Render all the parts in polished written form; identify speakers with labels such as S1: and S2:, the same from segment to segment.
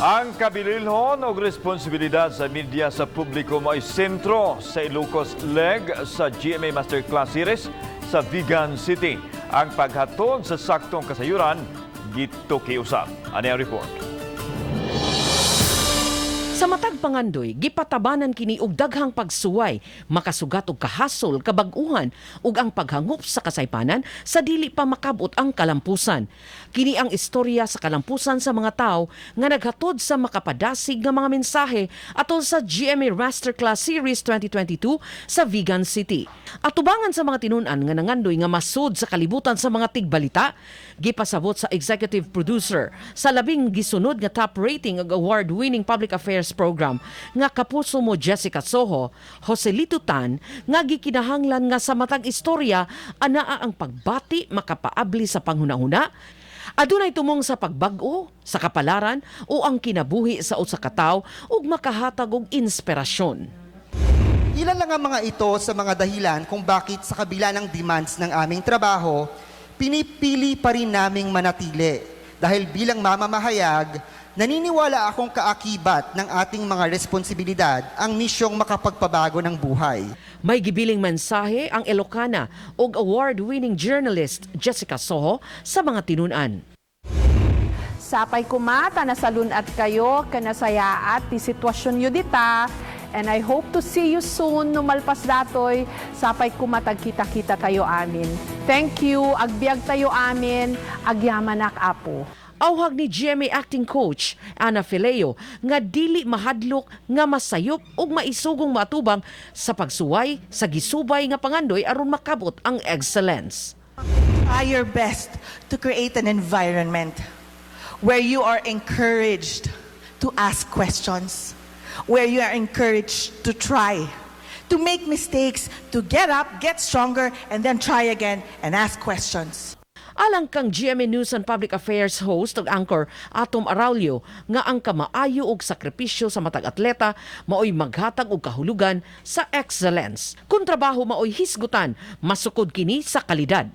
S1: Ang kabililhon o responsibilidad sa media sa publiko mo ay sentro sa Ilocos Leg sa GMA Masterclass Series sa Vigan City. Ang paghatod sa saktong kasayuran, gito kiusap. Ano ang report?
S2: Sa matag pangandoy, gipatabanan kini og daghang pagsuway, makasugat og kahasol, kabag-uhan ug ang paghangop sa kasaypanan sa dili pa makabot ang kalampusan. Kini ang istorya sa kalampusan sa mga tawo nga naghatod sa makapadasig nga mga mensahe atol sa GMA Masterclass Series 2022 sa Vigan City. Atubangan sa mga tinun-an nga nangandoy nga masud sa kalibutan sa mga tigbalita, gipasabot sa executive producer sa labing gisunod nga top rating ug award-winning public affairs program nga kapuso mo Jessica Soho, Joselito Tan, nga gikinahanglan nga sa matag istorya anaa ang pagbati makapaabli sa panghunahuna, adunay tumong sa pagbag-o, sa kapalaran o ang kinabuhi sa usa ka tawo ug makahatag og inspirasyon.
S3: Ilan lang ang mga ito sa mga dahilan kung bakit sa kabila ng demands ng aming trabaho, pinipili pa rin naming manatili. Dahil bilang mamamahayag, naniniwala akong kaakibat ng ating mga responsibilidad ang misyong makapagpabago ng buhay.
S2: May gibiling mensahe ang Ilocana ug award-winning journalist Jessica Soho sa mga tinun-an.
S4: Sapay kumata na salunat kayo, kanasayaat, ti sitwasyon nyo dita. And I hope to see you soon, numalpas datoy, sapay kumatag kita-kita tayo amin. Thank you, agbiag tayo amin, agyamanak apo.
S2: Awhag ni GMA acting coach Ana Fileo nga dili mahadlok nga masayop ug maisugong matubang sa pagsuway sa gisubay nga pangandoy aron makabot ang excellence.
S5: Try your best to create an environment where you are encouraged to ask questions, where you are encouraged to try, to make mistakes, to get up, get stronger, and then try again and ask questions.
S2: Alang kang GMA News and Public Affairs host ug anchor Atom Araulio nga ang kamaayo ug sakripisyo sa matag atleta maoy maghatag og kahulugan sa excellence. Kung trabaho maoy hisgutan, masukod kini sa kalidad.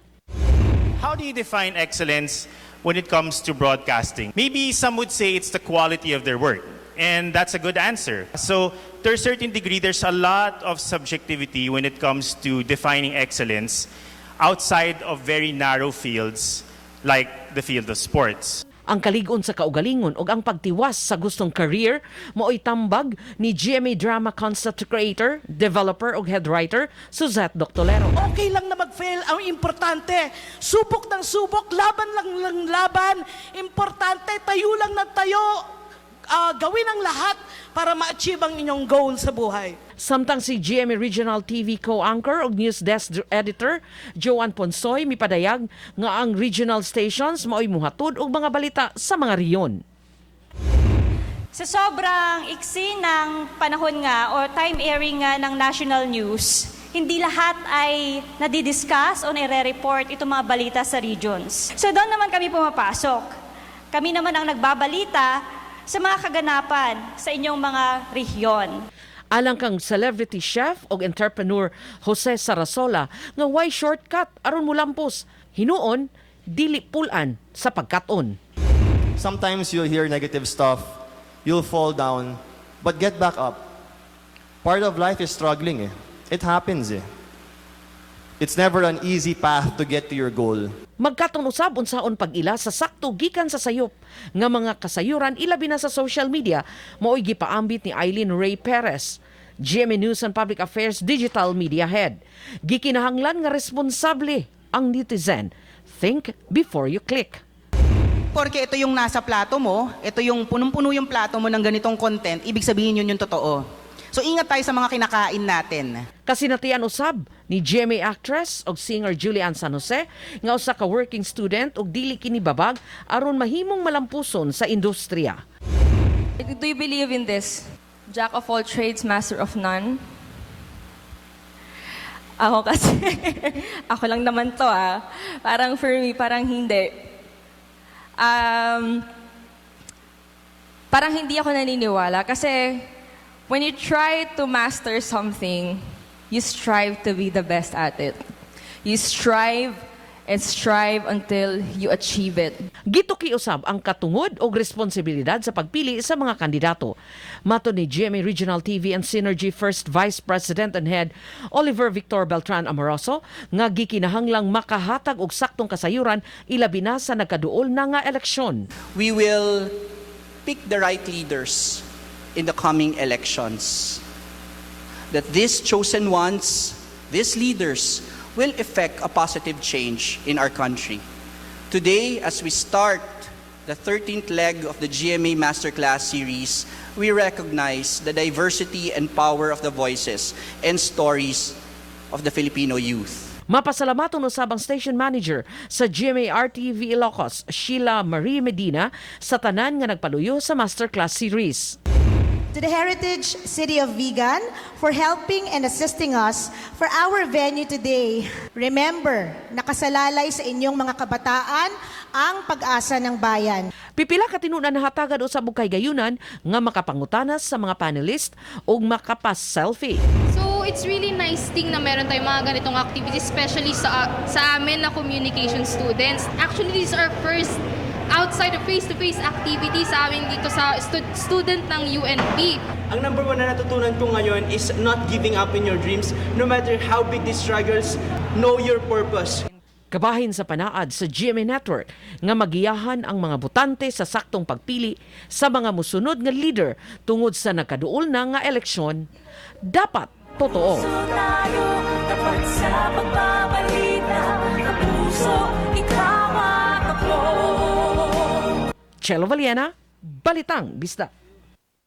S6: How do you define excellence when it comes to broadcasting? Maybe some would say it's the quality of their work. And that's a good answer. So, to a certain degree, there's a lot of subjectivity when it comes to defining excellence outside of very narrow fields like the field of sports.
S2: Ang kaligon sa kaugalingon ug ang pagtiwas sa gustong career maoy tambag ni GMA Drama Concept Creator, Developer ug Head Writer Suzette Doctolero.
S7: Okay lang na mag-fail, ang importante. Subok ng subok, laban lang ng laban. Importante, tayo lang ng tayo. Gawin ang lahat para ma-achieve ang inyong goal sa buhay.
S2: Samtang si GMA Regional TV co-anchor ug News Desk Editor Joan Ponsoy mipadayag nga ang regional stations maoy muhatod og mga balita sa mga riyon.
S8: Sa sobrang iksi ng panahon nga o time airing nga ng national news, hindi lahat ay nadidiscuss o nire-report itong mga balita sa regions. So doon naman kami pumapasok. Kami naman ang nagbabalita sa mga kaganapan sa inyong mga rehiyon.
S2: Alang kang celebrity chef o entrepreneur Jose Sarasola nga why shortcut aron mulampos, hinuon dili pulan sa pagkaton.
S9: Sometimes you'll hear negative stuff, you'll fall down, but get back up. Part of life is struggling. It happens. It's never an easy path to get to your goal.
S2: Magkatong usab unsaon pag-ila sa sakto gikan sa sayop nga mga kasayuran ilabi na sa social media maoy gipaambit ni Eileen Ray Perez, GMA News and Public Affairs Digital Media Head. Gikinahanglan nga responsable ang netizen. Think before you click.
S5: Porque ito yung nasa plato mo, ito yung punong-puno yung plato mo ng ganitong content, ibig sabihin yun yung totoo. So ingat tayo sa mga kinakain natin.
S2: Kasinatian usab ni GMA actress ug singer Julian San Jose nga usa ka working student ug dili kini babag aron mahimong malampuson sa industriya.
S10: Do you believe in this? Jack of all trades, master of none? Ako kasi, ako lang naman to Parang for me, parang hindi. Parang hindi ako naniniwala kasi when you try to master something, you strive to be the best at it. You strive and strive until you achieve it.
S2: Gituki usab ang katungod o responsibilidad sa pagpili sa mga kandidato. Mato ni GMA Regional TV and Synergy First Vice President and Head Oliver Victor Beltran Amoroso nga gikinahanglang makahatag og saktong kasayuran ilabi na sa nagkaduol na nga eleksyon.
S11: We will pick the right leaders in the coming elections. That these chosen ones, these leaders, will effect a positive change in our country. Today, as we start the 13th leg of the GMA Masterclass series, we recognize the diversity and power of the voices and stories of the Filipino youth.
S2: Mapasalamaton usab ang station manager sa GMA RTV Ilocos, Sheila Marie Medina, sa tanan nga nagpaluyo sa Masterclass series.
S12: To the Heritage City of Vigan for helping and assisting us for our venue today. Remember, nakasalalay sa inyong mga kabataan ang pag-asa ng bayan.
S2: Pipila ka tinunan na hatagad usab og kay gayunan nga makapangutanas sa mga panelist ug makapas-selfie.
S13: So, it's really nice thing na meron tayong mga ganitong activities, especially sa amin na communication students. Actually, this is our first outside of face-to-face activities sa amin dito sa student ng UNP.
S14: Ang number one na natutunan ko ngayon is not giving up in your dreams. No matter how big the struggles, know your purpose.
S2: Kabahin sa panaad sa GMA Network nga magiyahan ang mga botante sa saktong pagpili sa mga musunod nga leader tungod sa nakaduol na nga eleksyon. Dapat totoo.
S15: Dapat sa pagbabalita, kapuso, ikaw ang ako.
S2: Chelo Valiena, Balitang Bista.